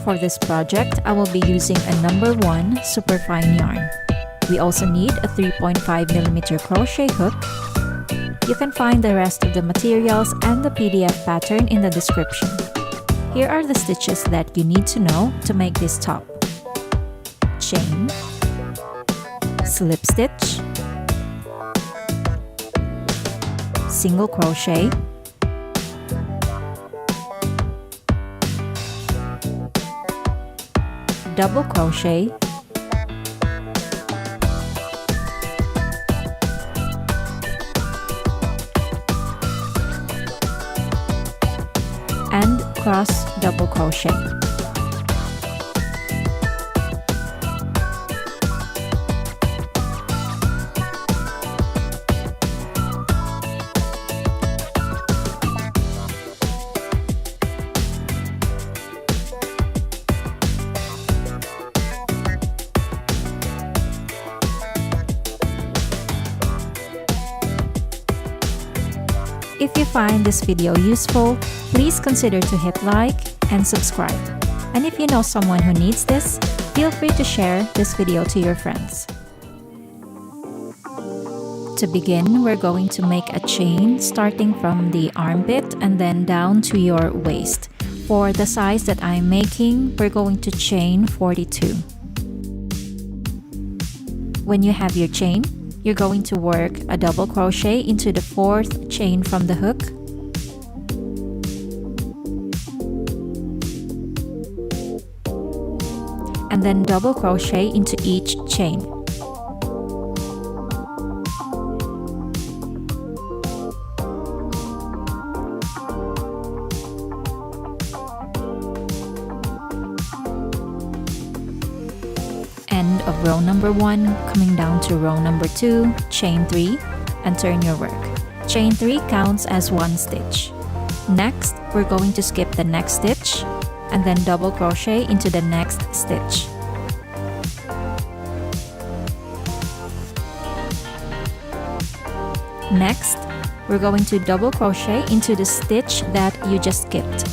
For this project, I will be using a number 1 superfine yarn. We also need a 3.5mm crochet hook. You can find the rest of the materials and the PDF pattern in the description. Here are the stitches that you need to know to make this top. Chain, slip stitch, single crochet, double crochet, and cross double crochet. If you find this video useful, please consider to hit like and subscribe. And if you know someone who needs this, feel free to share this video to your friends. To begin, we're going to make a chain starting from the armpit and then down to your waist. For the size that I'm making, we're going to chain 42. When you have your chain, you're going to work a double crochet into the 4th chain from the hook. And then double crochet into each chain. End of row number 1, coming down to row number 2, chain 3, and turn your work. Chain 3 counts as 1 stitch. Next, we're going to skip the next stitch and then double crochet into the next stitch. Next, we're going to double crochet into the stitch that you just skipped.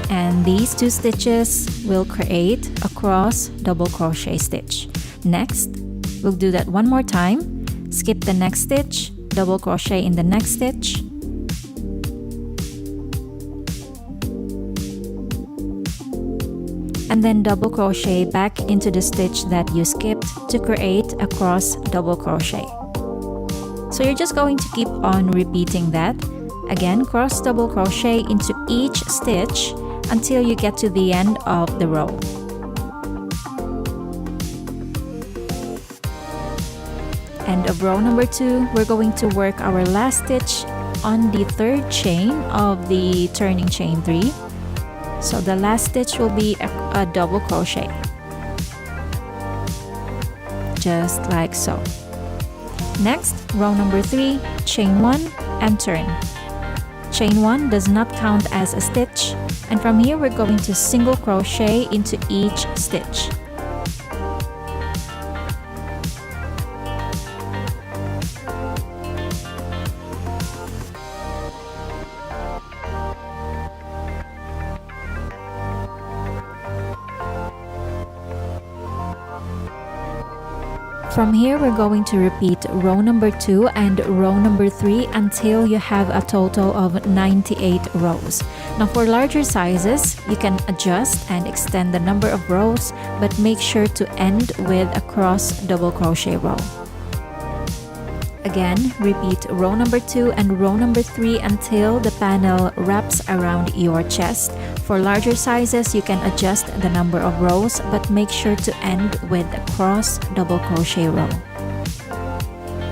And these 2 stitches will create a cross double crochet stitch. Next, we'll do that one more time. Skip the next stitch, double crochet in the next stitch, and then double crochet back into the stitch that you skipped to create a cross double crochet. So you're just going to keep on repeating that. Again, cross double crochet into each stitch until you get to the end of the row. End of row number 2, we're going to work our last stitch on the 3rd chain of the turning chain 3. So the last stitch will be a double crochet. Just like so. Next, row number 3, chain 1 and turn. Chain 1 does not count as a stitch, and from here we're going to single crochet into each stitch. From here, we're going to repeat row number 2 and row number 3 until you have a total of 98 rows. Now for larger sizes, you can adjust and extend the number of rows, but make sure to end with a cross double crochet row. Again, repeat row number 2 and row number 3 until the panel wraps around your chest. For larger sizes, you can adjust the number of rows, but make sure to end with a cross double crochet row.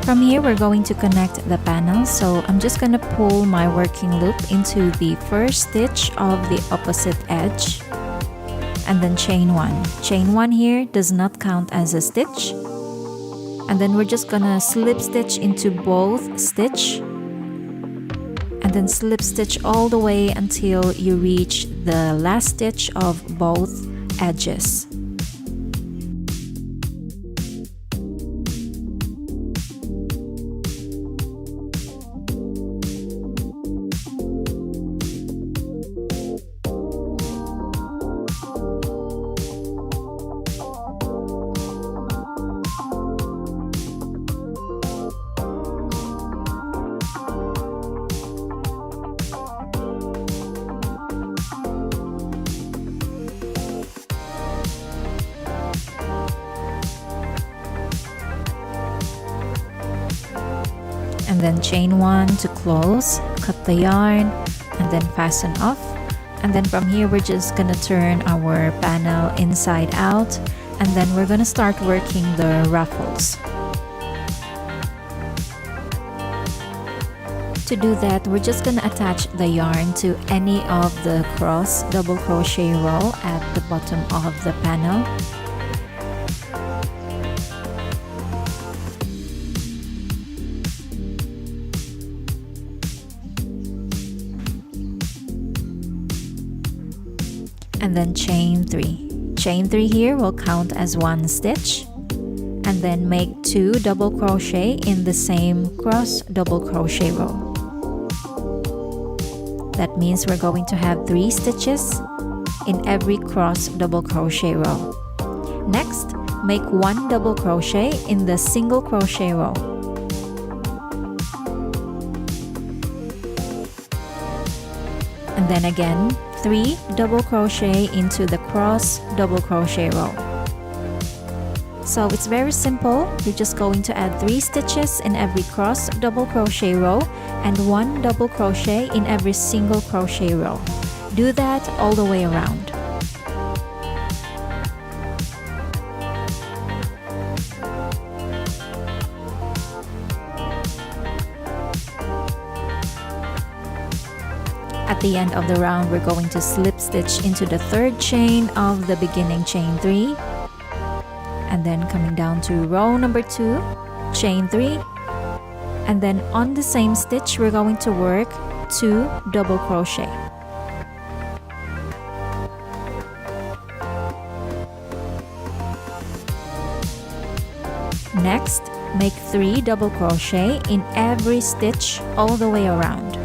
From here, we're going to connect the panel, so I'm just going to pull my working loop into the first stitch of the opposite edge, and then chain 1. Chain 1 here does not count as a stitch. And then we're just gonna slip stitch into both stitch, and then slip stitch all the way until you reach the last stitch of both edges. then chain 1 to close, cut the yarn, and then fasten off. And then from here, we're just gonna turn our panel inside out, and then we're gonna start working the ruffles. To do that, we're just gonna attach the yarn to any of the cross double crochet row at the bottom of the panel. And then chain 3. Chain 3 here will count as 1 stitch, and then make 2 double crochet in the same cross double crochet row. That means we're going to have 3 stitches in every cross double crochet row. Next, make 1 double crochet in the single crochet row. And then again, 3 double crochet into the cross double crochet row. So it's very simple. You're just going to add 3 stitches in every cross double crochet row and 1 double crochet in every single crochet row. Do that all the way around. At the end of the round, we're going to slip stitch into the 3rd chain of the beginning chain 3, and then coming down to row number 2, chain 3, and then on the same stitch we're going to work 2 double crochet. Next, make 3 double crochet in every stitch all the way around.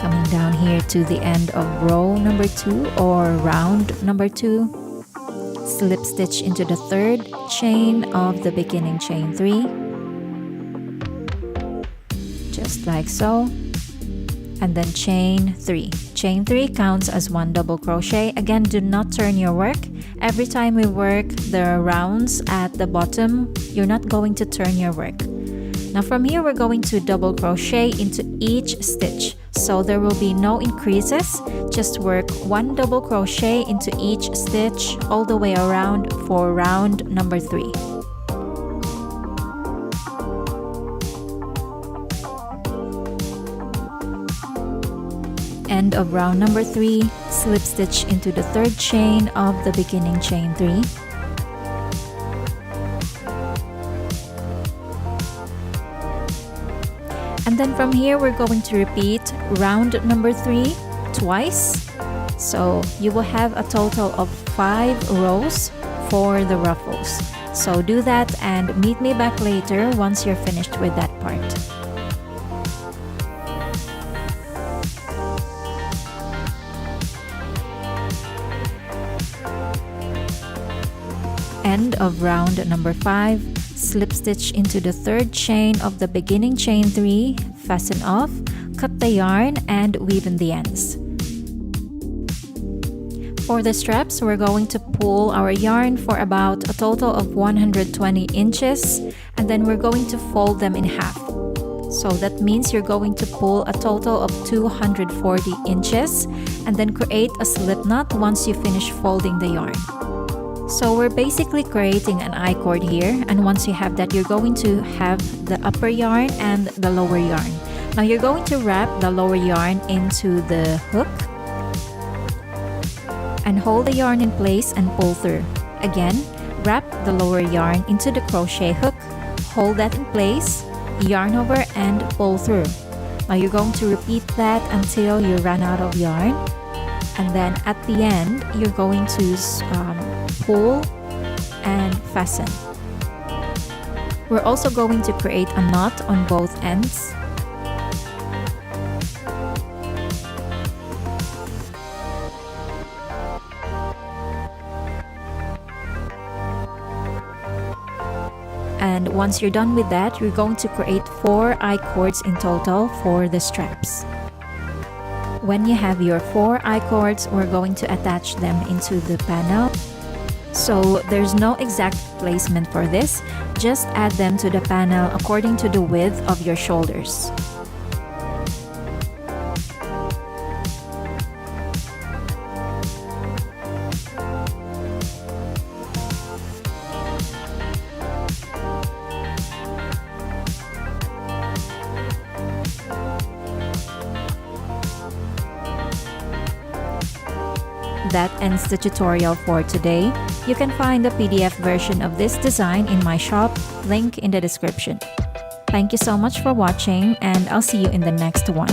Coming down here to the end of row number 2 or round number 2, slip stitch into the 3rd chain of the beginning chain 3, just like so, and then chain 3. Chain 3 counts as 1 double crochet. Again, do not turn your work. Every time we work the rounds at the bottom, you're not going to turn your work. Now from here, we're going to double crochet into each stitch. So there will be no increases. Just work 1 double crochet into each stitch all the way around for round number 3. End of round number 3, slip stitch into the 3rd chain of the beginning chain 3. And then from here, we're going to repeat round number 3 twice. So you will have a total of 5 rows for the ruffles. So do that and meet me back later once you're finished with that part. End of round number 5. Slip stitch into the 3rd chain of the beginning chain 3, fasten off, cut the yarn, and weave in the ends. For the straps, we're going to pull our yarn for about a total of 120 inches, and then we're going to fold them in half. So that means you're going to pull a total of 240 inches, and then create a slip knot once you finish folding the yarn. So we're basically creating an I-cord here, and once you have that, you're going to have the upper yarn and the lower yarn. Now you're going to wrap the lower yarn into the hook and hold the yarn in place and pull through. Again, wrap the lower yarn into the crochet hook, hold that in place, yarn over and pull through. Now you're going to repeat that until you run out of yarn, and then at the end, you're going to pull and fasten. We're also going to create a knot on both ends. And once you're done with that, you're going to create 4 I-cords in total for the straps. When you have your 4 I-cords, we're going to attach them into the panel. So there's no exact placement for this, just add them to the panel according to the width of your shoulders. That ends the tutorial for today. You can find the PDF version of this design in my shop, link in the description. Thank you so much for watching, and I'll see you in the next one.